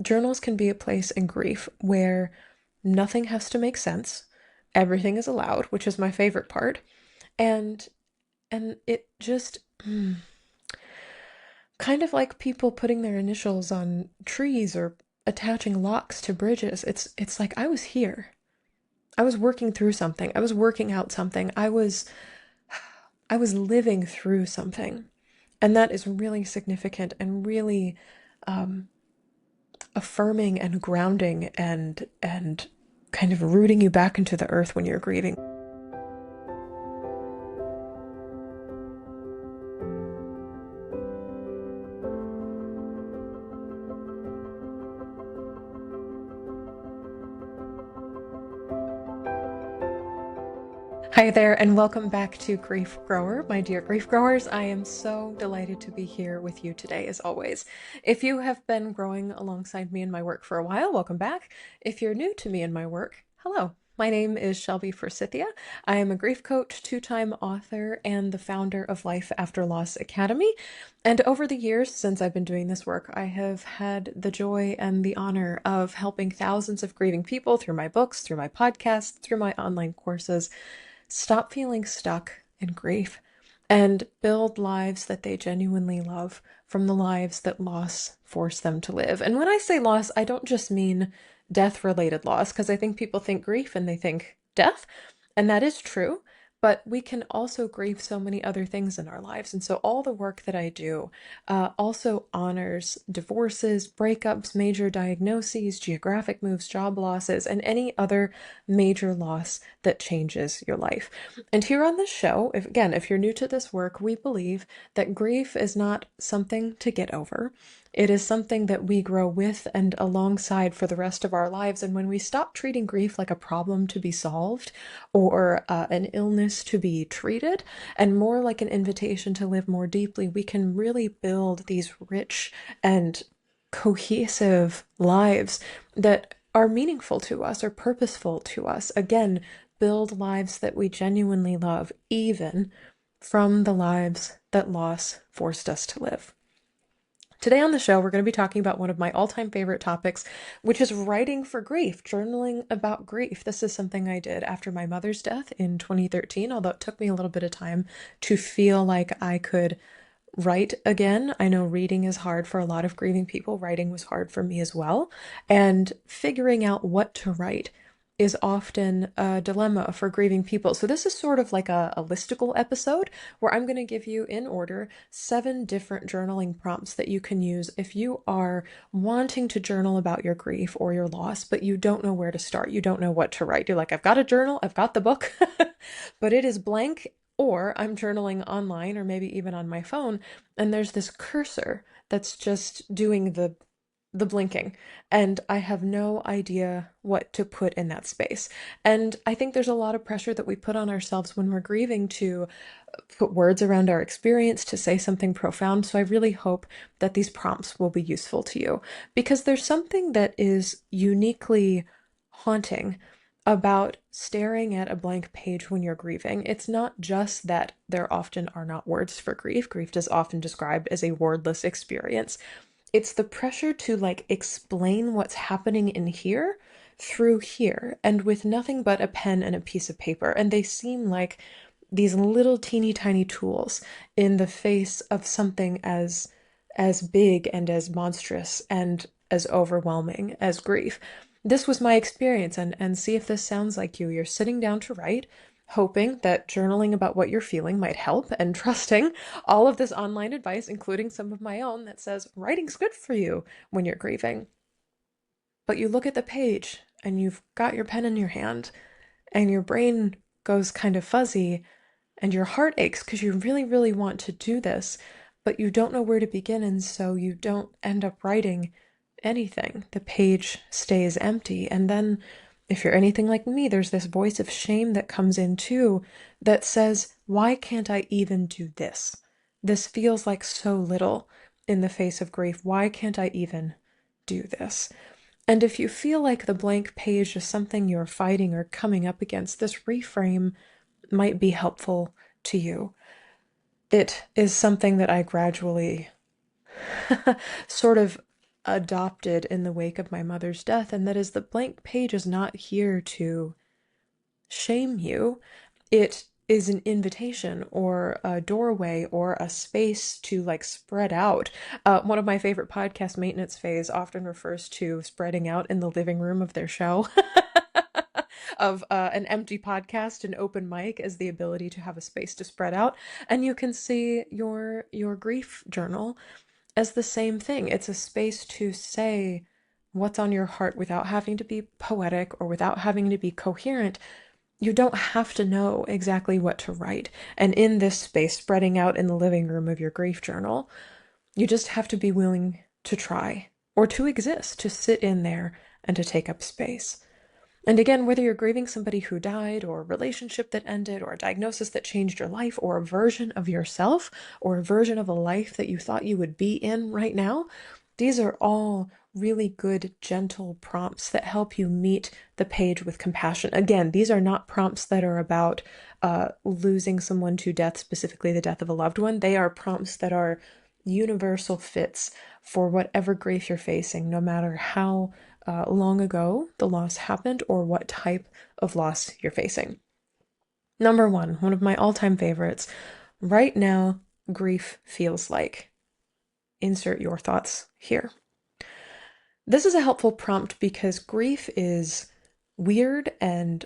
journals can be a place in grief where nothing has to make sense. Everything is allowed, which is my favorite part. And it just kind of like people putting their initials on trees or attaching locks to bridges. It's like I was here. I was working through something. I was working out something. I was living through something. And that is really significant and really um, affirming and grounding and kind of rooting you back into the earth when you're grieving. Hi there, and welcome back to Grief Grower, my dear grief growers. I am so delighted to be here with you today, as always. If you have been growing alongside me in my work for a while, welcome back. If you're new to me and my work, hello. My name is Shelby Forsythia. I am a grief coach, two-time author, and the founder of Life After Loss Academy. And over the years since I've been doing this work, I have had the joy and the honor of helping thousands of grieving people through my books, through my podcasts, through my online courses stop feeling stuck in grief and build lives that they genuinely love from the lives that loss forced them to live. And when I say loss, I don't just mean death related loss, because I think people think grief and they think death, and that is true. But we can also grieve so many other things in our lives. And so all the work that I do also honors divorces, breakups, major diagnoses, geographic moves, job losses, and any other major loss that changes your life. And here on this show, if you're new to this work, we believe that grief is not something to get over. It is something that we grow with and alongside for the rest of our lives. And when we stop treating grief like a problem to be solved or an illness to be treated, and more like an invitation to live more deeply, we can really build these rich and cohesive lives that are meaningful to us or purposeful to us. Again, build lives that we genuinely love, even from the lives that loss forced us to live. Today on the show, we're going to be talking about one of my all-time favorite topics, which is writing for grief, journaling about grief. This is something I did after my mother's death in 2013, although it took me a little bit of time to feel like I could write again. I know reading is hard for a lot of grieving people. Writing was hard for me as well. And figuring out what to write is often a dilemma for grieving people. So this is sort of like a listicle episode where I'm going to give you in order 7 different journaling prompts that you can use if you are wanting to journal about your grief or your loss, but you don't know where to start. You don't know what to write. You're like, I've got a journal, I've got the book, but it is blank, or I'm journaling online or maybe even on my phone, and there's this cursor that's just doing the blinking, and I have no idea what to put in that space. And I think there's a lot of pressure that we put on ourselves when we're grieving to put words around our experience, to say something profound. So I really hope that these prompts will be useful to you, because there's something that is uniquely haunting about staring at a blank page when you're grieving. It's not just that there often are not words for grief. Grief is often described as a wordless experience. It's the pressure to like explain what's happening in here through here and with nothing but a pen and a piece of paper. And they seem like these little teeny tiny tools in the face of something as big and as monstrous and as overwhelming as grief. This was my experience, and see if this sounds like you. You're sitting down to write, hoping that journaling about what you're feeling might help, and trusting all of this online advice, including some of my own, that says writing's good for you when you're grieving. But you look at the page and you've got your pen in your hand, and your brain goes kind of fuzzy, and your heart aches because you really, really want to do this, but you don't know where to begin, and so you don't end up writing anything. The page stays empty. And then, if you're anything like me, there's this voice of shame that comes in too that says, why can't I even do this? This feels like so little in the face of grief. Why can't I even do this? And if you feel like the blank page is something you're fighting or coming up against, this reframe might be helpful to you. It is something that I gradually sort of adopted in the wake of my mother's death, and that is the blank page is not here to shame you. It is an invitation or a doorway or a space to like spread out. One of my favorite podcast maintenance phase often refers to spreading out in the living room of their show. Of an empty podcast and open mic as the ability to have a space to spread out. And you can see your grief journal as the same thing. It's a space to say what's on your heart without having to be poetic or without having to be coherent. You don't have to know exactly what to write. And in this space, spreading out in the living room of your grief journal, you just have to be willing to try or to exist, to sit in there and to take up space. And again, whether you're grieving somebody who died, or a relationship that ended, or a diagnosis that changed your life, or a version of yourself, or a version of a life that you thought you would be in right now, these are all really good, gentle prompts that help you meet the page with compassion. Again, these are not prompts that are about losing someone to death, specifically the death of a loved one. They are prompts that are universal fits for whatever grief you're facing, no matter how long ago the loss happened or what type of loss you're facing. Number one of my all-time favorites, right now, grief feels like. Insert your thoughts here. This is a helpful prompt because grief is weird and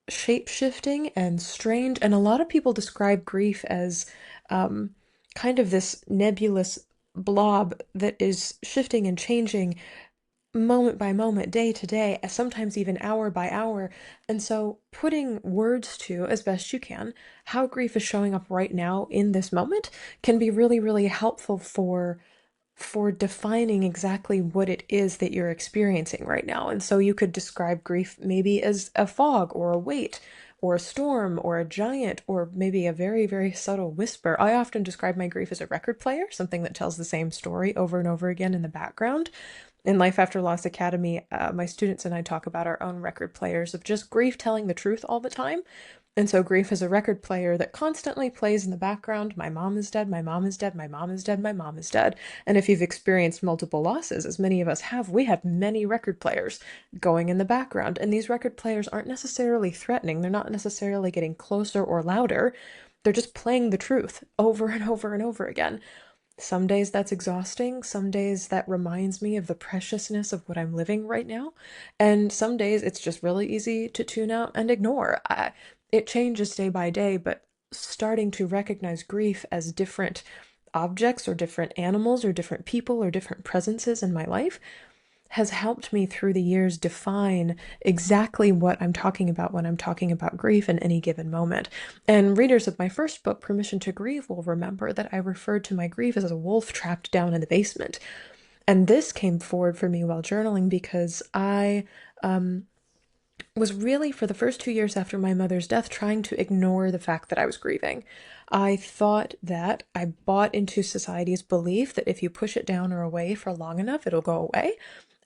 shape-shifting and strange, and a lot of people describe grief as kind of this nebulous blob that is shifting and changing moment by moment, day to day, sometimes even hour by hour. And so putting words to, as best you can, how grief is showing up right now in this moment can be really, really helpful for defining exactly what it is that you're experiencing right now. And so you could describe grief maybe as a fog or a weight or a storm or a giant or maybe a very, very subtle whisper. I often describe my grief as a record player, something that tells the same story over and over again in the background. In Life After Loss Academy, my students and I talk about our own record players of just grief telling the truth all the time. And so grief is a record player that constantly plays in the background. My mom is dead, my mom is dead, my mom is dead, my mom is dead. And if you've experienced multiple losses, as many of us have, we have many record players going in the background. And these record players aren't necessarily threatening. They're not necessarily getting closer or louder. They're just playing the truth over and over and over again. Some days that's exhausting. Some days that reminds me of the preciousness of what I'm living right now. And some days it's just really easy to tune out and ignore. It changes day by day, but starting to recognize grief as different objects or different animals or different people or different presences in my life has helped me through the years define exactly what I'm talking about when I'm talking about grief in any given moment. And readers of my first book, Permission to Grieve, will remember that I referred to my grief as a wolf trapped down in the basement. And this came forward for me while journaling because I was really, for the first 2 years after my mother's death, trying to ignore the fact that I was grieving. I thought that I bought into society's belief that if you push it down or away for long enough, it'll go away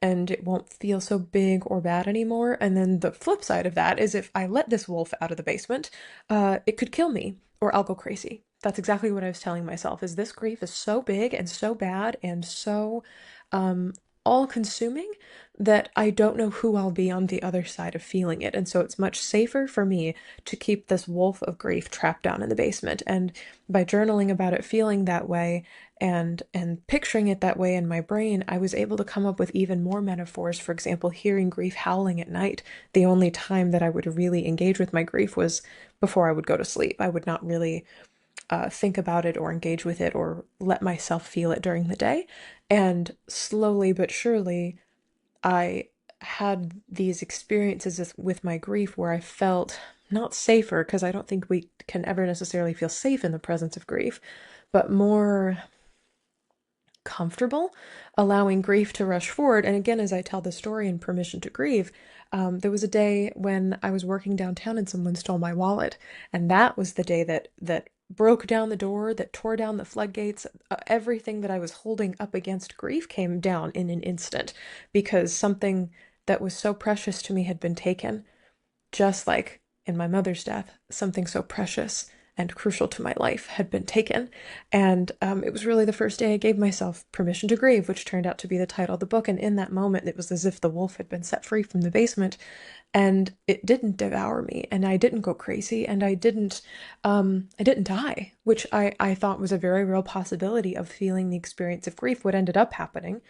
and it won't feel so big or bad anymore. And then the flip side of that is if I let this wolf out of the basement, it could kill me or I'll go crazy. That's exactly what I was telling myself, is this grief is so big and so bad and so all-consuming that I don't know who I'll be on the other side of feeling it. And so it's much safer for me to keep this wolf of grief trapped down in the basement. And by journaling about it feeling that way and picturing it that way in my brain, I was able to come up with even more metaphors. For example, hearing grief howling at night. The only time that I would really engage with my grief was before I would go to sleep. I would not really think about it or engage with it or let myself feel it during the day. And slowly but surely, I had these experiences with my grief where I felt not safer, because I don't think we can ever necessarily feel safe in the presence of grief, but more comfortable, allowing grief to rush forward. And again, as I tell the story in Permission to Grieve, there was a day when I was working downtown and someone stole my wallet. And that was the day that broke down the door, that tore down the floodgates. Everything that I was holding up against grief came down in an instant because something that was so precious to me had been taken. Just like in my mother's death, something so precious and crucial to my life had been taken. And it was really the first day I gave myself permission to grieve, which turned out to be the title of the book. And in that moment, it was as if the wolf had been set free from the basement, and it didn't devour me, and I didn't go crazy, and I didn't die, which I thought was a very real possibility of feeling the experience of grief. What ended up happening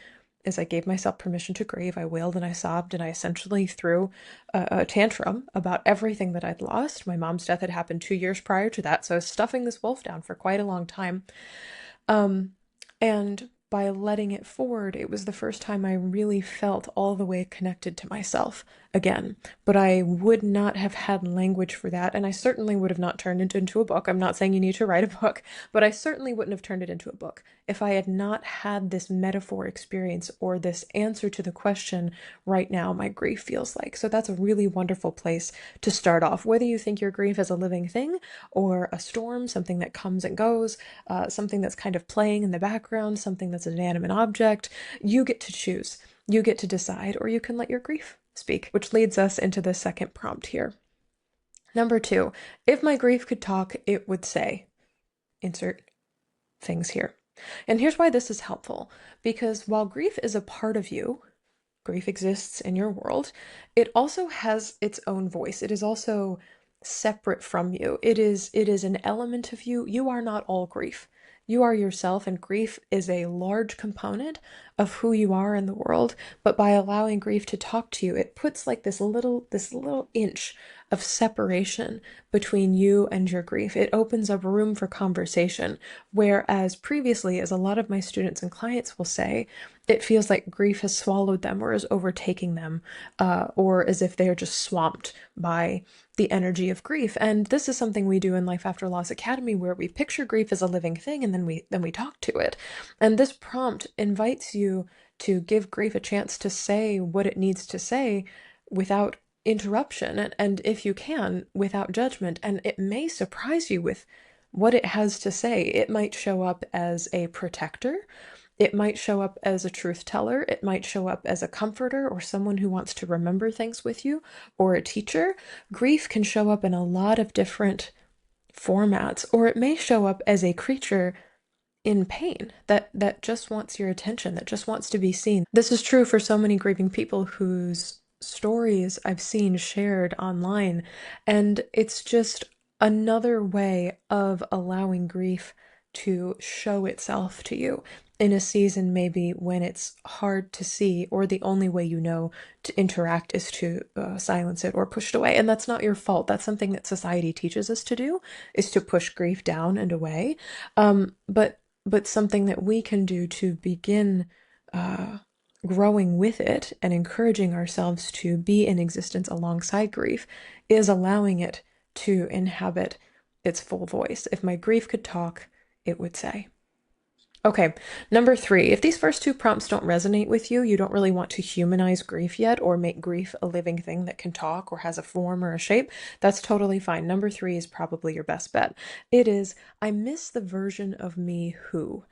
is I gave myself permission to grieve. I wailed and I sobbed, and I essentially threw a tantrum about everything that I'd lost. My mom's death had happened 2 years prior to that, so I was stuffing this wolf down for quite a long time. And by letting it forward, it was the first time I really felt all the way connected to myself again. But I would not have had language for that, and I certainly would have not turned it into a book. I'm not saying you need to write a book, but I certainly wouldn't have turned it into a book if I had not had this metaphor experience or this answer to the question, right now my grief feels like. So that's a really wonderful place to start off. Whether you think your grief is a living thing or a storm, something that comes and goes, something that's kind of playing in the background, something that's an inanimate object, you get to choose. You get to decide, or you can let your grief speak, which leads us into the second prompt here. Number 2, if my grief could talk, it would say, insert things here. And here's why this is helpful, because while grief is a part of you, grief exists in your world, it also has its own voice. It is also separate from you. It is an element of you. You are not all grief. You are yourself, and grief is a large component of who you are in the world. But by allowing grief to talk to you, it puts like this little inch of separation between you and your grief. It opens up room for conversation, whereas previously, as a lot of my students and clients will say, it feels like grief has swallowed them or is overtaking them, or as if they are just swamped by the energy of grief. And this is something we do in Life After Loss Academy, where we picture grief as a living thing, and then we talk to it. And this prompt invites you to give grief a chance to say what it needs to say without interruption, and if you can, without judgment. And it may surprise you with what it has to say. It might show up as a protector. It might show up as a truth teller. It might show up as a comforter or someone who wants to remember things with you, or a teacher. Grief can show up in a lot of different formats, or it may show up as a creature in pain that just wants your attention, that just wants to be seen. This is true for so many grieving people whose stories I've seen shared online, and it's just another way of allowing grief to show itself to you in a season maybe when it's hard to see, or the only way you know to interact is to silence it or push it away. And that's not your fault. That's something that society teaches us to do, is to push grief down and away. But something that we can do to begin growing with it and encouraging ourselves to be in existence alongside grief is allowing it to inhabit its full voice. If my grief could talk, it would say. Okay, number 3, if these first 2 prompts don't resonate with you, you don't really want to humanize grief yet or make grief a living thing that can talk or has a form or a shape, that's totally fine. Number 3 is probably your best bet. It is, I miss the version of me who, ...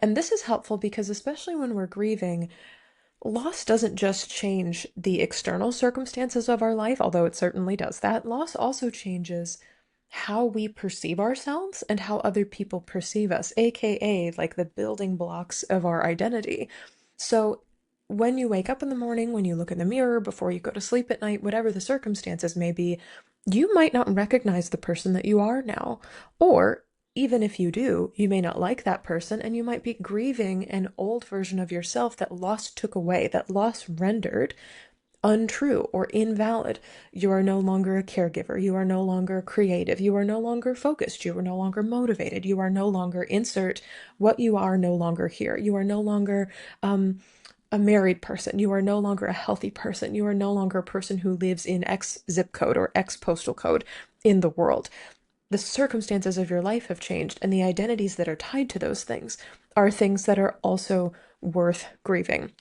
And this is helpful because especially when we're grieving, loss doesn't just change the external circumstances of our life, although it certainly does that. Loss also changes how we perceive ourselves and how other people perceive us, aka like the building blocks of our identity. So when you wake up in the morning, when you look in the mirror, before you go to sleep at night, whatever the circumstances may be, you might not recognize the person that you are now. Or even if you do, you may not like that person, and you might be grieving an old version of yourself that loss took away, that loss rendered untrue or invalid. You are no longer a caregiver. You are no longer creative. You are no longer focused. You are no longer motivated. You are no longer insert what you are no longer here. You are no longer a married person. You are no longer a healthy person. You are no longer a person who lives in X zip code or X postal code in the world. The circumstances of your life have changed, and the identities that are tied to those things are things that are also worth grieving.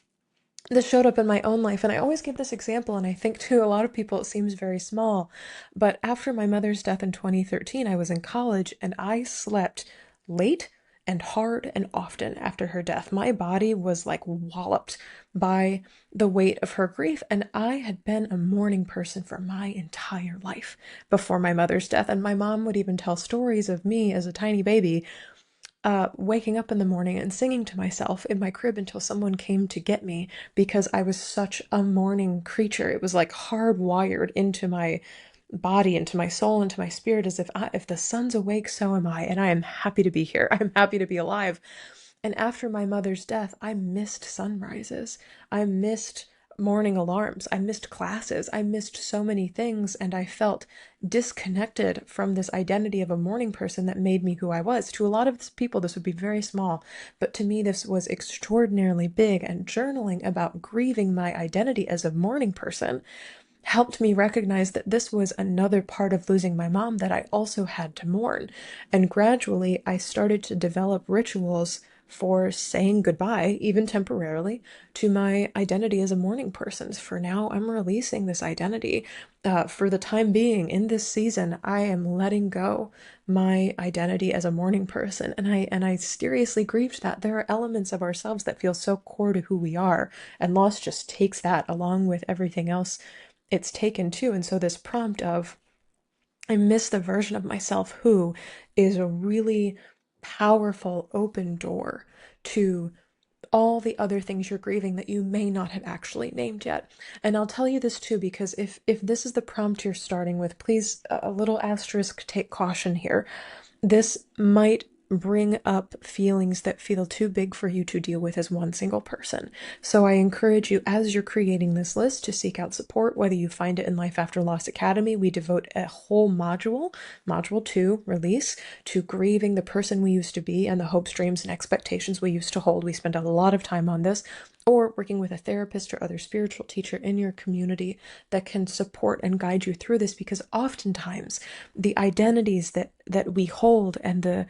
This showed up in my own life, and I always give this example, and I think to a lot of people it seems very small, but after my mother's death in 2013, I was in college, and I slept late and hard and often after her death. My body was like walloped by the weight of her grief, and I had been a mourning person for my entire life before my mother's death. And my mom would even tell stories of me as a tiny baby waking up in the morning and singing to myself in my crib until someone came to get me because I was such a mourning creature. It was like hardwired into my body, into my soul, into my spirit, as if the sun's awake, so am I, and I am happy to be here. I'm happy to be alive. And after my mother's death, I missed sunrises. I missed morning alarms. I missed classes. I missed so many things, and I felt disconnected from this identity of a morning person that made me who I was. To a lot of people, this would be very small, but to me, this was extraordinarily big. And journaling about grieving my identity as a morning person helped me recognize that this was another part of losing my mom that I also had to mourn. And gradually, I started to develop rituals for saying goodbye, even temporarily, to my identity as a morning person. For now, I'm releasing this identity. For the time being, in this season, I am letting go my identity as a morning person, and I seriously grieved that. There are elements of ourselves that feel so core to who we are, and loss just takes that along with everything else it's taken too. And so this prompt of I miss the version of myself who is a really powerful open door to all the other things you're grieving that you may not have actually named yet. And I'll tell you this too, because if this is the prompt you're starting with, please, a little asterisk, take caution here. This might bring up feelings that feel too big for you to deal with as one single person. So I encourage you, as you're creating this list, to seek out support, whether you find it in Life After Loss Academy. We devote a whole module, Module 2, Release, to grieving the person we used to be and the hopes, dreams, and expectations we used to hold. We spend a lot of time on this, or working with a therapist or other spiritual teacher in your community that can support and guide you through this, because oftentimes the identities that we hold and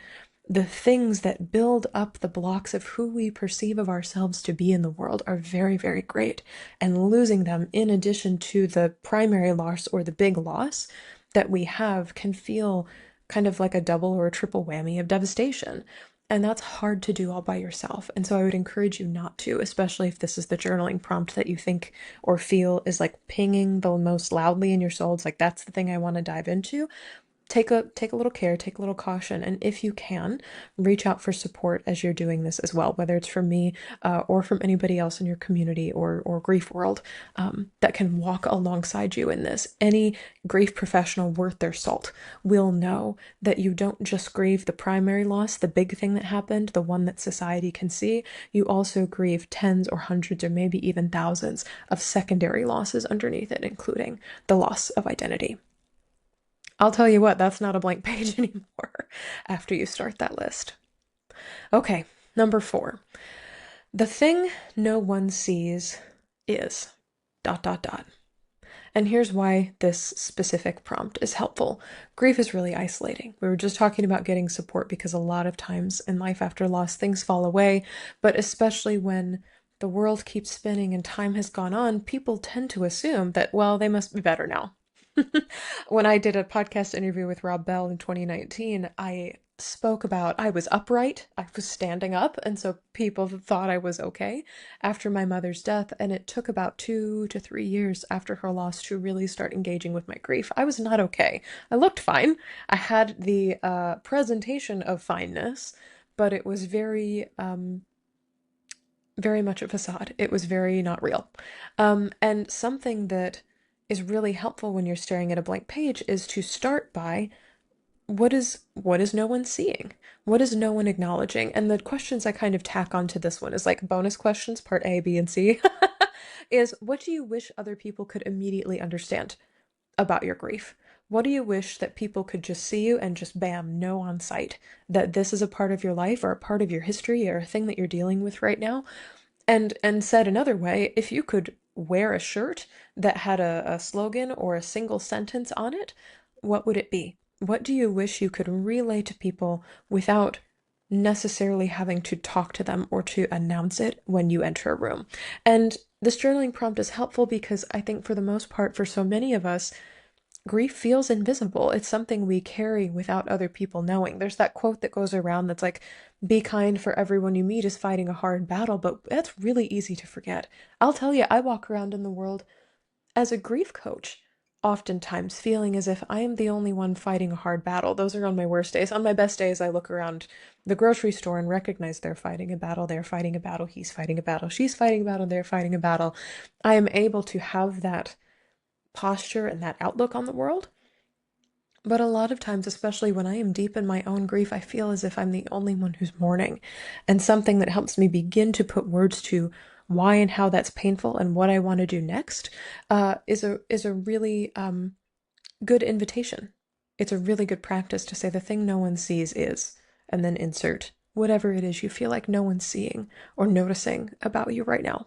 the things that build up the blocks of who we perceive of ourselves to be in the world are very, very great. And losing them, in addition to the primary loss or the big loss that we have, can feel kind of like a double or a triple whammy of devastation. And that's hard to do all by yourself. And so I would encourage you not to, especially if this is the journaling prompt that you think or feel is like pinging the most loudly in your soul. It's like, that's the thing I want to dive into. Take a little care, take a little caution, and if you can, reach out for support as you're doing this as well, whether it's from me or from anybody else in your community or grief world that can walk alongside you in this. Any grief professional worth their salt will know that you don't just grieve the primary loss, the big thing that happened, the one that society can see. You also grieve tens or hundreds or maybe even thousands of secondary losses underneath it, including the loss of identity. I'll tell you what, that's not a blank page anymore after you start that list. Okay, number 4. The thing no one sees is ... And here's why this specific prompt is helpful. Grief is really isolating. We were just talking about getting support because a lot of times in life after loss, things fall away, but especially when the world keeps spinning and time has gone on, people tend to assume that, well, they must be better now. When I did a podcast interview with Rob Bell in 2019, I spoke about I was upright, I was standing up, and so people thought I was okay after my mother's death, and it took about 2 to 3 years after her loss to really start engaging with my grief. I was not okay. I looked fine. I had the presentation of fineness, but it was very much a facade. It was very not real. And something that is really helpful when you're staring at a blank page is to start by what is no one seeing? What is no one acknowledging? And the questions I kind of tack onto this one is like bonus questions, part A, B, and C, is what do you wish other people could immediately understand about your grief? What do you wish that people could just see you and just bam, know on sight that this is a part of your life or a part of your history or a thing that you're dealing with right now? And said another way, if you could wear a shirt that had a slogan or a single sentence on it, what would it be? What do you wish you could relay to people without necessarily having to talk to them or to announce it when you enter a room? And this journaling prompt is helpful because I think for the most part, for so many of us, grief feels invisible. It's something we carry without other people knowing. There's that quote that goes around that's like, be kind, for everyone you meet is fighting a hard battle, but that's really easy to forget. I'll tell you, I walk around in the world as a grief coach, oftentimes feeling as if I am the only one fighting a hard battle. Those are on my worst days. On my best days, I look around the grocery store and recognize they're fighting a battle, they're fighting a battle, he's fighting a battle, she's fighting a battle, they're fighting a battle. I am able to have that posture and that outlook on the world. But a lot of times, especially when I am deep in my own grief, I feel as if I'm the only one who's mourning. And something that helps me begin to put words to why and how that's painful and what I want to do next is a really good invitation. It's a really good practice to say the thing no one sees is, and then insert whatever it is you feel like no one's seeing or noticing about you right now.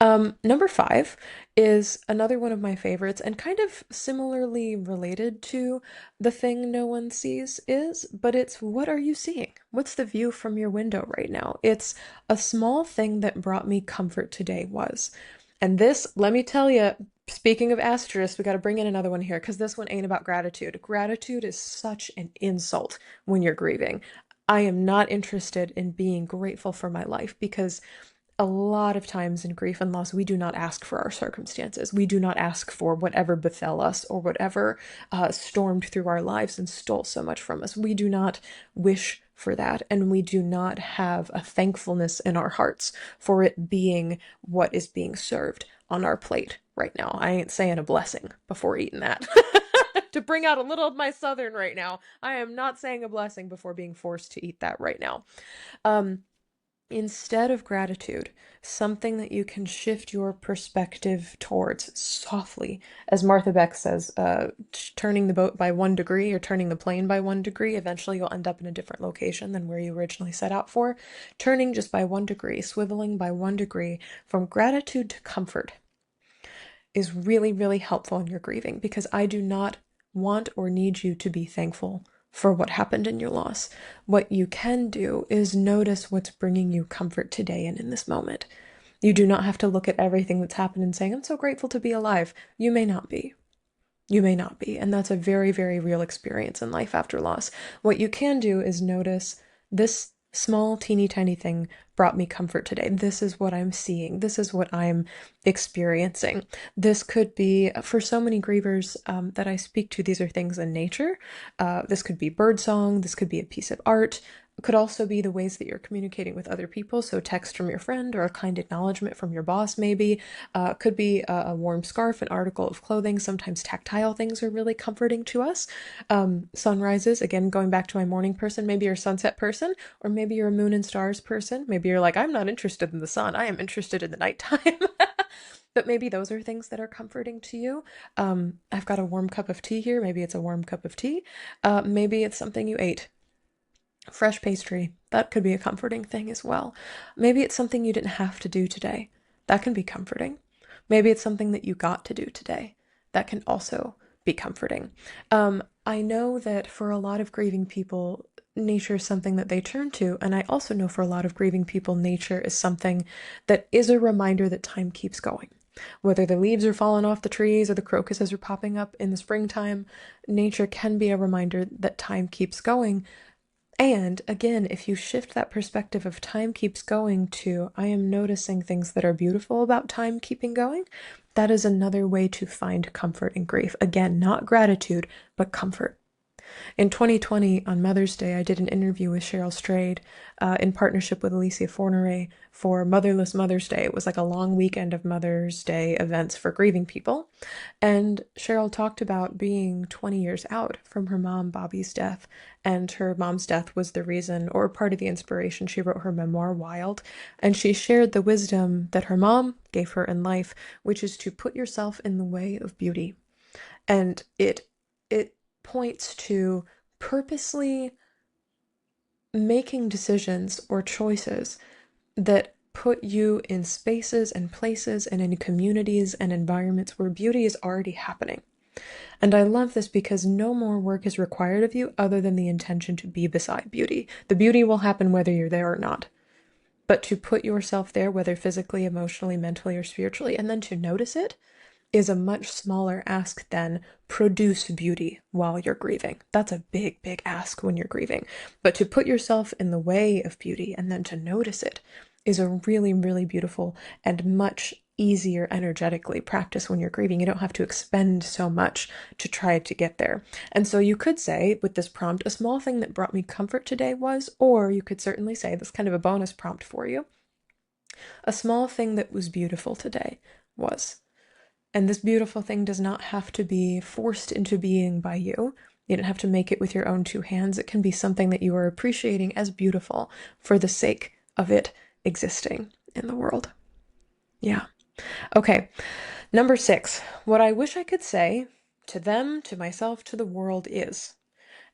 Number 5 is another one of my favorites and kind of similarly related to the thing no one sees is, but it's what are you seeing? What's the view from your window right now? It's a small thing that brought me comfort today was. And this, let me tell you, speaking of asterisks, we got to bring in another one here because this one ain't about gratitude. Gratitude is such an insult when you're grieving. I am not interested in being grateful for my life because a lot of times in grief and loss, we do not ask for our circumstances. We do not ask for whatever befell us or whatever stormed through our lives and stole so much from us. We do not wish for that, and we do not have a thankfulness in our hearts for it being what is being served on our plate right now. I ain't saying a blessing before eating that. To bring out a little of my southern right now, I am not saying a blessing before being forced to eat that right now. Instead of gratitude, something that you can shift your perspective towards softly, as Martha Beck says, turning the boat by 1 degree or turning the plane by 1 degree, eventually you'll end up in a different location than where you originally set out for. Turning just by 1 degree, swiveling by 1 degree from gratitude to comfort is really, really helpful in your grieving because I do not want or need you to be thankful for what happened in your loss. What you can do is notice what's bringing you comfort today and in this moment. You do not have to look at everything that's happened and saying, I'm so grateful to be alive. You may not be. You may not be. And that's a very, very real experience in life after loss. What you can do is notice this small, teeny tiny thing brought me comfort today. This is what I'm seeing. This is what I'm experiencing. This could be, for so many grievers that I speak to, these are things in nature. This could be birdsong. This could be a piece of art. It could also be the ways that you're communicating with other people. So text from your friend or a kind acknowledgement from your boss, maybe. Could be a warm scarf, an article of clothing. Sometimes tactile things are really comforting to us. Sunrises, again, going back to my morning person, maybe you're a sunset person, or maybe you're a moon and stars person. Maybe you're like, I'm not interested in the sun. I am interested in the nighttime. But maybe those are things that are comforting to you. I've got a warm cup of tea here. Maybe it's a warm cup of tea. Maybe it's something you ate. Fresh pastry, that could be a comforting thing as well. Maybe it's something you didn't have to do today. That can be comforting. Maybe it's something that you got to do today. That can also be comforting. I know that for a lot of grieving people, nature is something that they turn to. And I also know for a lot of grieving people, nature is something that is a reminder that time keeps going. Whether the leaves are falling off the trees or the crocuses are popping up in the springtime, nature can be a reminder that time keeps going. And again, if you shift that perspective of time keeps going to, I am noticing things that are beautiful about time keeping going, that is another way to find comfort in grief. Again, not gratitude, but comfort. In 2020, on Mother's Day, I did an interview with Cheryl Strayed in partnership with Alicia Forneray for Motherless Mother's Day. It was like a long weekend of Mother's Day events for grieving people. And Cheryl talked about being 20 years out from her mom, Bobby's death. And her mom's death was the reason, or part of the inspiration, she wrote her memoir, Wild. And she shared the wisdom that her mom gave her in life, which is to put yourself in the way of beauty. And it points to purposely making decisions or choices that put you in spaces and places and in communities and environments where beauty is already happening. And I love this because no more work is required of you other than the intention to be beside beauty. The beauty will happen whether you're there or not. But to put yourself there, whether physically, emotionally, mentally, or spiritually, and then to notice it, is a much smaller ask than produce beauty while you're grieving. That's a big, big ask when you're grieving. But to put yourself in the way of beauty and then to notice it is a really, really beautiful and much easier energetically practice when you're grieving. You don't have to expend so much to try to get there. And so you could say with this prompt, a small thing that brought me comfort today was, or you could certainly say, this kind of a bonus prompt for you, a small thing that was beautiful today was. And this beautiful thing does not have to be forced into being by you. You don't have to make it with your own two hands. It can be something that you are appreciating as beautiful for the sake of it existing in the world. Yeah. Okay. Number 6. What I wish I could say to them, to myself, to the world is.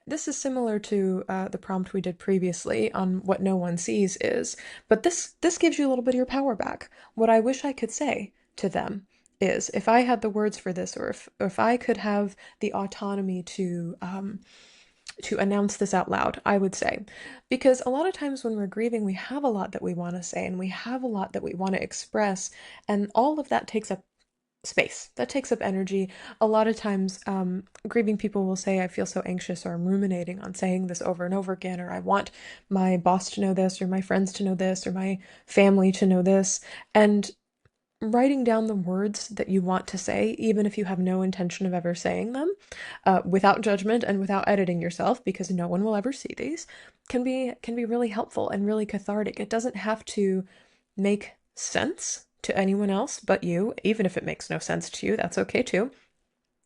This is similar to the prompt we did previously on what no one sees is, but this gives you a little bit of your power back. What I wish I could say to them is, if I had the words for this, or if I could have the autonomy to announce this out loud, I would say, because a lot of times when we're grieving, we have a lot that we want to say and we have a lot that we want to express, and all of that takes up space. That takes up energy. A lot of times, grieving people will say, I feel so anxious, or I'm ruminating on saying this over and over again, or I want my boss to know this, or my friends to know this, or my family to know this. And writing down the words that you want to say, even if you have no intention of ever saying them, without judgment and without editing yourself, because no one will ever see these, can be really helpful and really cathartic. It doesn't have to make sense to anyone else but you. Even if it makes no sense to you, that's okay too.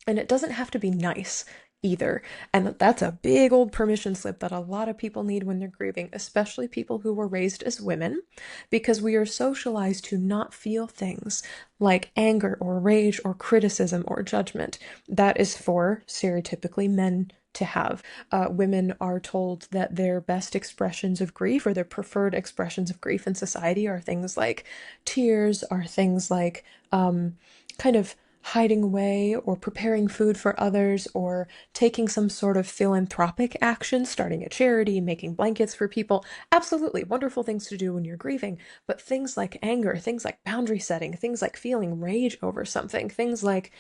And it doesn't have to be nice either. And that's a big old permission slip that a lot of people need when they're grieving, especially people who were raised as women, because we are socialized to not feel things like anger or rage or criticism or judgment. That is for stereotypically men to have. Women are told that their best expressions of grief, or their preferred expressions of grief in society, are things like tears, are things like kind of hiding away or preparing food for others or taking some sort of philanthropic action, starting a charity, making blankets for people. Absolutely wonderful things to do when you're grieving. But things like anger, things like boundary setting, things like feeling rage over something, things like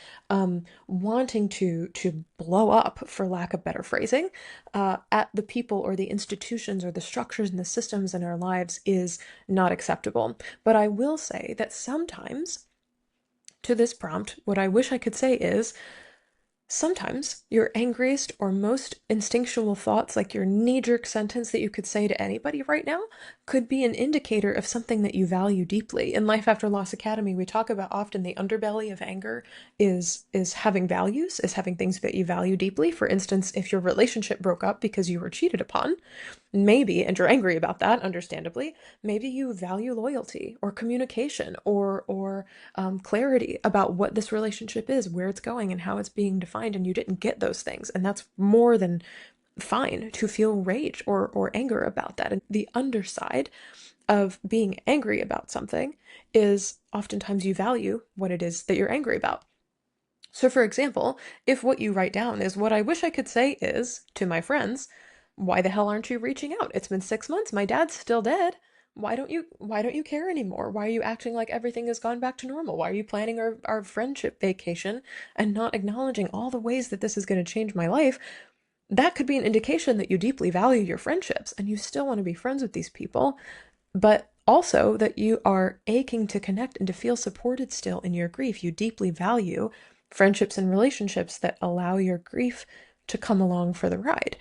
wanting to blow up, for lack of better phrasing, at the people or the institutions or the structures and the systems in our lives is not acceptable. But I will say that sometimes, to this prompt, what I wish I could say is, sometimes your angriest or most instinctual thoughts, like your knee-jerk sentence that you could say to anybody right now, could be an indicator of something that you value deeply. In Life After Loss Academy, we talk about often the underbelly of anger is having values, is having things that you value deeply. For instance, if your relationship broke up because you were cheated upon, maybe, and you're angry about that, understandably, maybe you value loyalty or communication or clarity about what this relationship is, where it's going, and how it's being defined, and you didn't get those things. And that's more than fine to feel rage or anger about that. And the underside of being angry about something is oftentimes you value what it is that you're angry about. So, for example, if what you write down is, what I wish I could say is, to my friends, why the hell aren't you reaching out? It's been 6 months. My dad's still dead. Why don't you care anymore? Why are you acting like everything has gone back to normal? Why are you planning our friendship vacation and not acknowledging all the ways that this is going to change my life? That could be an indication that you deeply value your friendships and you still want to be friends with these people, but also that you are aching to connect and to feel supported still in your grief. You deeply value friendships and relationships that allow your grief to come along for the ride.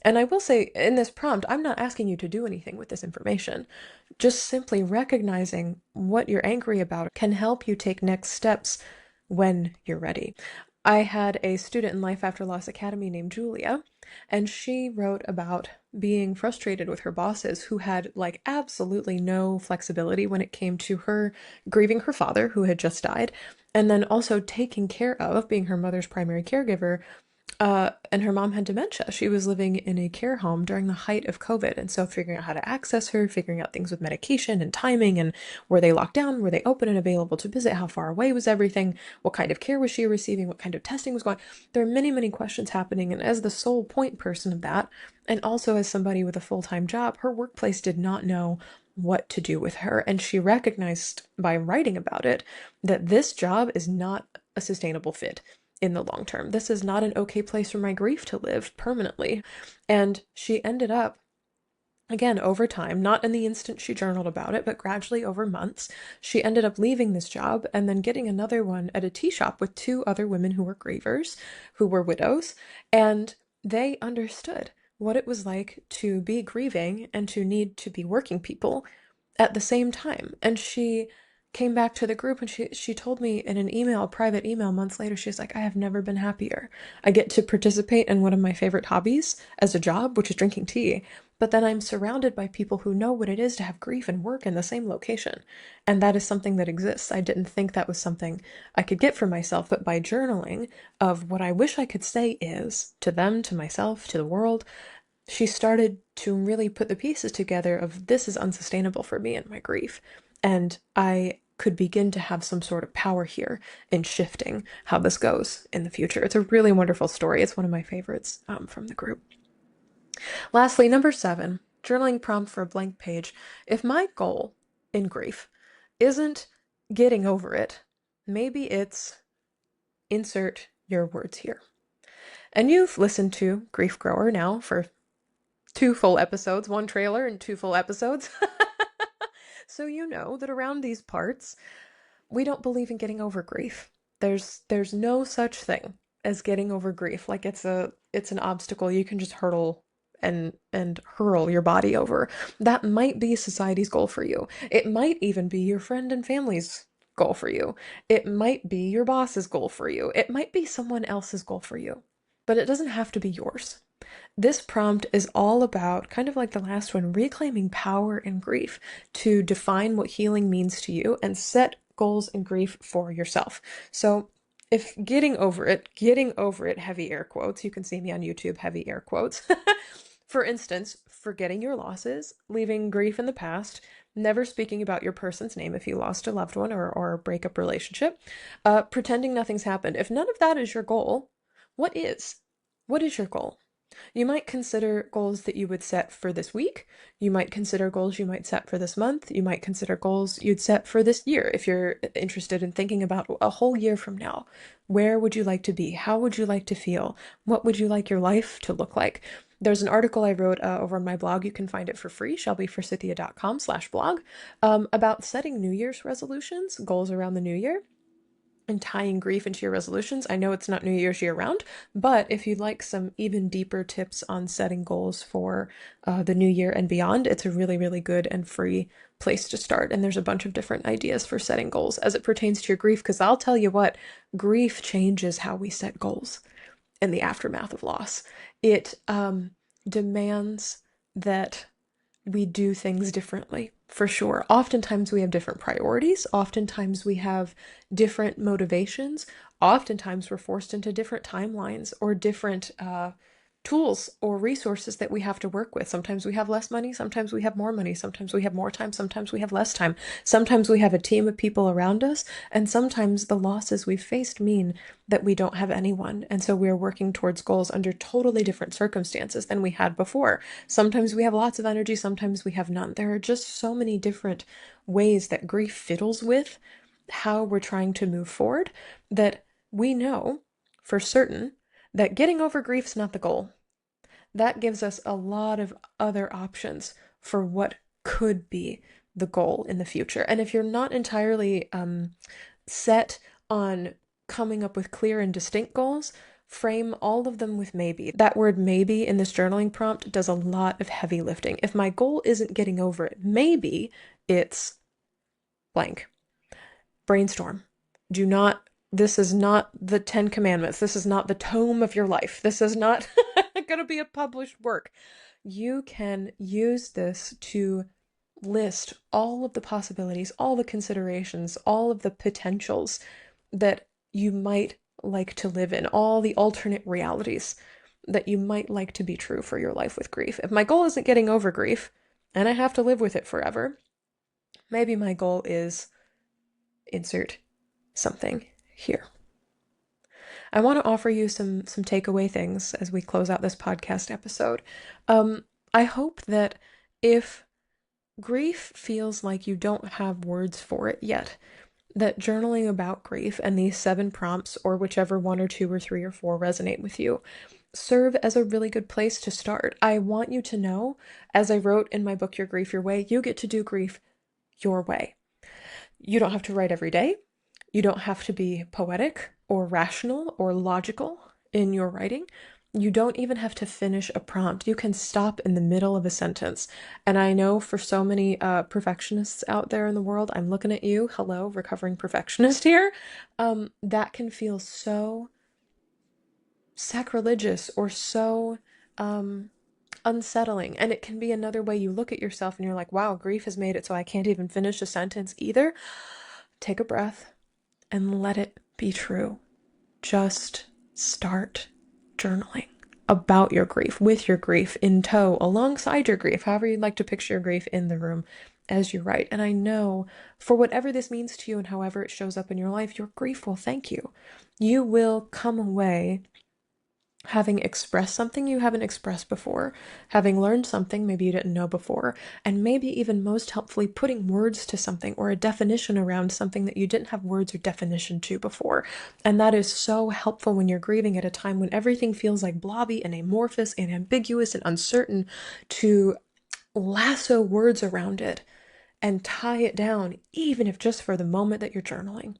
And I will say, in this prompt, I'm not asking you to do anything with this information. Just simply recognizing what you're angry about can help you take next steps when you're ready. I had a student in Life After Loss Academy named Julia, and she wrote about being frustrated with her bosses who had like absolutely no flexibility when it came to her grieving her father who had just died, and then also taking care of being her mother's primary caregiver. And her mom had dementia. She was living in a care home during the height of COVID. And so figuring out how to access her, figuring out things with medication and timing, and were they locked down? Were they open and available to visit? How far away was everything? What kind of care was she receiving? What kind of testing was going on? There are many, many questions happening. And as the sole point person of that, and also as somebody with a full-time job, her workplace did not know what to do with her. And she recognized by writing about it that this job is not a sustainable fit in the long term. This is not an okay place for my grief to live permanently. And she ended up, again, over time, not in the instant she journaled about it, but gradually over months, she ended up leaving this job and then getting another one at a tea shop with two other women who were grievers, who were widows, and they understood what it was like to be grieving and to need to be working people at the same time. And she came back to the group and she told me in an email, a private email months later, she's like, I have never been happier. I get to participate in one of my favorite hobbies as a job, which is drinking tea. But then I'm surrounded by people who know what it is to have grief and work in the same location. And that is something that exists. I didn't think that was something I could get for myself, but by journaling of what I wish I could say is to them, to myself, to the world, she started to really put the pieces together of this is unsustainable for me and my grief. And I could begin to have some sort of power here in shifting how this goes in the future. It's a really wonderful story. It's one of my favorites from the group. Lastly, number 7, journaling prompt for a blank page. If my goal in grief isn't getting over it, maybe it's insert your words here. And you've listened to Grief Grower now for 2 full episodes, 1 trailer and 2 full episodes. So you know that around these parts, we don't believe in getting over grief. There's no such thing as getting over grief. Like it's an obstacle you can just hurdle and hurl your body over. That might be society's goal for you. It might even be your friend and family's goal for you. It might be your boss's goal for you. It might be someone else's goal for you. But it doesn't have to be yours. This prompt is all about, kind of like the last one, reclaiming power in grief to define what healing means to you and set goals in grief for yourself. So if getting over it, heavy air quotes, you can see me on YouTube, heavy air quotes. For instance, forgetting your losses, leaving grief in the past, never speaking about your person's name if you lost a loved one or a breakup relationship, pretending nothing's happened. If none of that is your goal, what is? What is your goal? You might consider goals that you would set for this week. You might consider goals you might set for this month. You might consider goals you'd set for this year. If you're interested in thinking about a whole year from now, where would you like to be? How would you like to feel? What would you like your life to look like? There's an article I wrote over on my blog. You can find it for free, shelbyforsythia.com/blog, about setting New Year's resolutions, goals around the new year, and tying grief into your resolutions. I know it's not New Year's year round, but if you'd like some even deeper tips on setting goals for the new year and beyond, it's a really, really good and free place to start. And there's a bunch of different ideas for setting goals as it pertains to your grief, because I'll tell you what, grief changes how we set goals in the aftermath of loss. It demands that we do things differently, for sure. Oftentimes we have different priorities. Oftentimes we have different motivations. Oftentimes we're forced into different timelines or different tools or resources that we have to work with. Sometimes we have less money. Sometimes we have more money. Sometimes we have more time. Sometimes we have less time. Sometimes we have a team of people around us. And sometimes the losses we've faced mean that we don't have anyone. And so we're working towards goals under totally different circumstances than we had before. Sometimes we have lots of energy. Sometimes we have none. There are just so many different ways that grief fiddles with how we're trying to move forward that we know for certain that getting over grief is not the goal. That gives us a lot of other options for what could be the goal in the future. And if you're not entirely set on coming up with clear and distinct goals, frame all of them with maybe. That word maybe in this journaling prompt does a lot of heavy lifting. If my goal isn't getting over it, maybe it's blank. Brainstorm. This is not the 10 Commandments. This is not the tome of your life. This is not going to be a published work. You can use this to list all of the possibilities, all the considerations, all of the potentials that you might like to live in, all the alternate realities that you might like to be true for your life with grief. If my goal isn't getting over grief and I have to live with it forever, maybe my goal is insert something here. I want to offer you some takeaway things as we close out this podcast episode. I hope that if grief feels like you don't have words for it yet, that journaling about grief and these 7 prompts, or whichever 1 or 2 or 3 or 4 resonate with you, serve as a really good place to start. I want you to know, as I wrote in my book, Your Grief Your Way, you get to do grief your way. You don't have to write every day. You don't have to be poetic or rational or logical in your writing. You don't even have to finish a prompt. You can stop in the middle of a sentence. And I know for so many perfectionists out there in the world, I'm looking at you, hello, recovering perfectionist here, that can feel so sacrilegious or so um, unsettling. And it can be another way you look at yourself and you're like, wow, grief has made it so I can't even finish a sentence either. Take a breath and let it be true. Just start journaling about your grief, with your grief in tow, alongside your grief, however you'd like to picture your grief in the room as you write. And I know for whatever this means to you and however it shows up in your life, your grief will thank you. You will come away having expressed something you haven't expressed before, having learned something maybe you didn't know before, and maybe even most helpfully putting words to something or a definition around something that you didn't have words or definition to before. And that is so helpful when you're grieving at a time when everything feels like blobby and amorphous and ambiguous and uncertain, to lasso words around it and tie it down, even if just for the moment that you're journaling,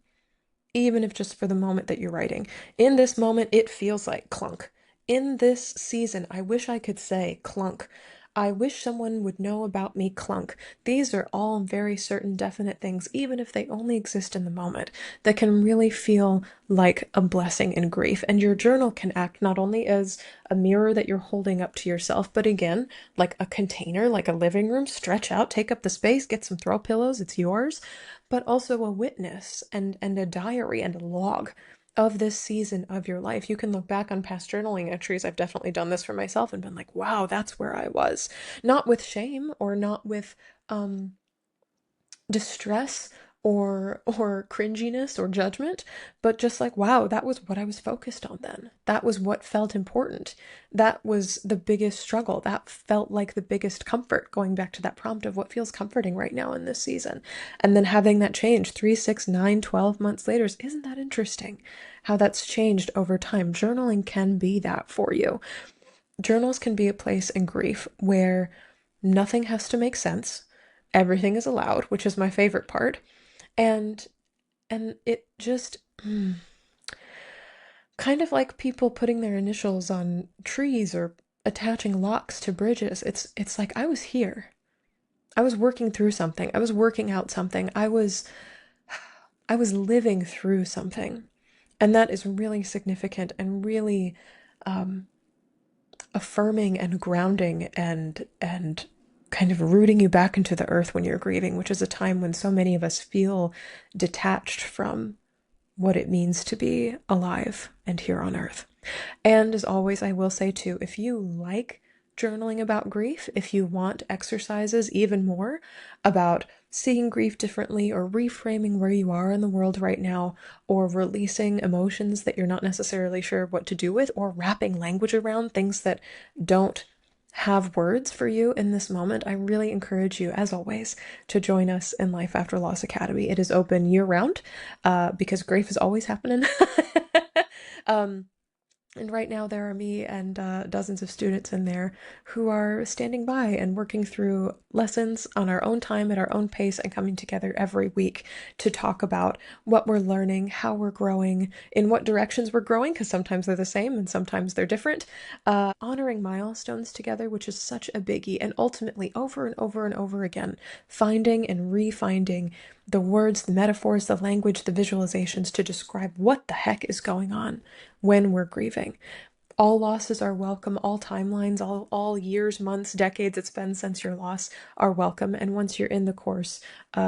even if just for the moment that you're writing. In this moment, it feels like clunk. In this season, I wish I could say clunk. I wish someone would know about me clunk. These are all very certain, definite things, even if they only exist in the moment, that can really feel like a blessing in grief. And your journal can act not only as a mirror that you're holding up to yourself, but again, like a container, like a living room, stretch out, take up the space, get some throw pillows, it's yours, but also a witness and a diary and a log of this season of your life. You can look back on past journaling entries. I've definitely done this for myself and been like, wow, that's where I was. Not with shame or not with um, distress or cringiness or judgment, but just like, wow, that was what I was focused on then. That was what felt important. That was the biggest struggle. That felt like the biggest comfort, going back to that prompt of what feels comforting right now in this season. And then having that change 3, 6, 9, 12 months later. Isn't that interesting how that's changed over time? Journaling can be that for you. Journals can be a place in grief where nothing has to make sense. Everything is allowed, which is my favorite part. And it just kind of like people putting their initials on trees or attaching locks to bridges. It's like I was here. I was working through something. I was working out something. I was living through something. And that is really significant and really affirming and grounding and kind of rooting you back into the earth when you're grieving, which is a time when so many of us feel detached from what it means to be alive and here on earth. And as always, I will say too, if you like journaling about grief, if you want exercises even more about seeing grief differently or reframing where you are in the world right now, or releasing emotions that you're not necessarily sure what to do with, or wrapping language around things that don't have words for you in this moment, I really encourage you, as always, to join us in Life After Loss Academy. It is open year round because grief is always happening. um, and right now, there are me and dozens of students in there who are standing by and working through lessons on our own time at our own pace and coming together every week to talk about what we're learning, how we're growing, in what directions we're growing, because sometimes they're the same and sometimes they're different. Honoring milestones together, which is such a biggie, and ultimately over and over and over again, finding and refinding the words, the metaphors, the language, the visualizations to describe what the heck is going on when we're grieving. All losses are welcome, all timelines, all years, months, decades it's been since your loss are welcome. And once you're in the course,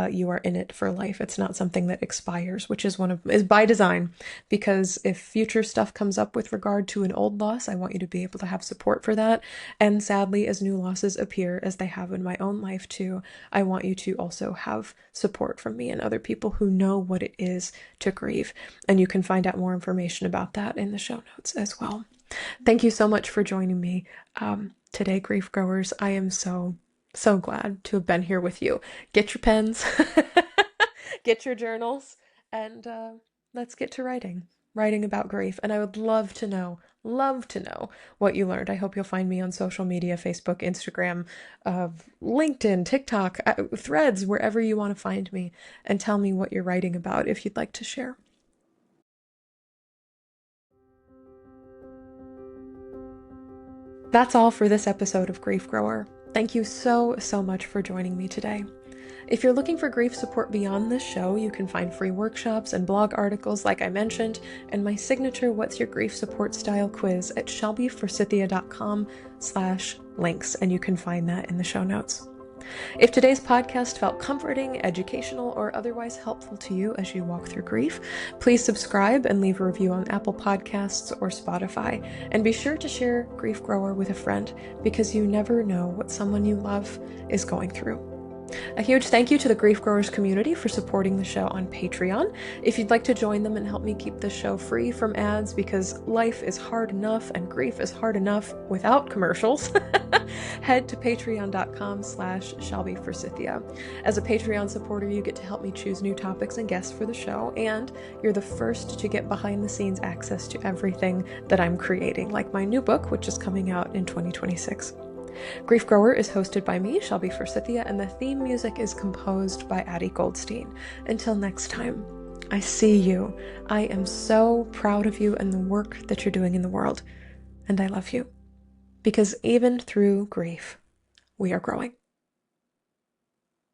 you are in it for life. It's not something that expires, which is by design, because if future stuff comes up with regard to an old loss, I want you to be able to have support for that. And sadly, as new losses appear, as they have in my own life too, I want you to also have support from me and other people who know what it is to grieve. And you can find out more information about that in the show notes as well. Thank you so much for joining me today, Grief Growers. I am so, so glad to have been here with you. Get your pens, get your journals, and let's get to writing about grief. And I would love to know what you learned. I hope you'll find me on social media, Facebook, Instagram, LinkedIn, TikTok, Threads, wherever you want to find me, and tell me what you're writing about if you'd like to share. That's all for this episode of Grief Grower. Thank you so much for joining me today. If you're looking for grief support beyond this show, you can find free workshops and blog articles like I mentioned, and my signature What's Your Grief Support Style quiz at shelbyforsythia.com/links, and you can find that in the show notes. If today's podcast felt comforting, educational, or otherwise helpful to you as you walk through grief, please subscribe and leave a review on Apple Podcasts or Spotify. And be sure to share Grief Grower with a friend, because you never know what someone you love is going through. A huge thank you to the Grief Growers community for supporting the show on Patreon. If you'd like to join them and help me keep the show free from ads, because life is hard enough and grief is hard enough without commercials, head to patreon.com/shelbyforsythia. As a Patreon supporter, you get to help me choose new topics and guests for the show, and you're the first to get behind the scenes access to everything that I'm creating, like my new book, which is coming out in 2026. Grief Grower is hosted by me, Shelby Forsythia, and the theme music is composed by Addie Goldstein. Until next time, I see you. I am so proud of you and the work that you're doing in the world, and I love you. Because even through grief, we are growing.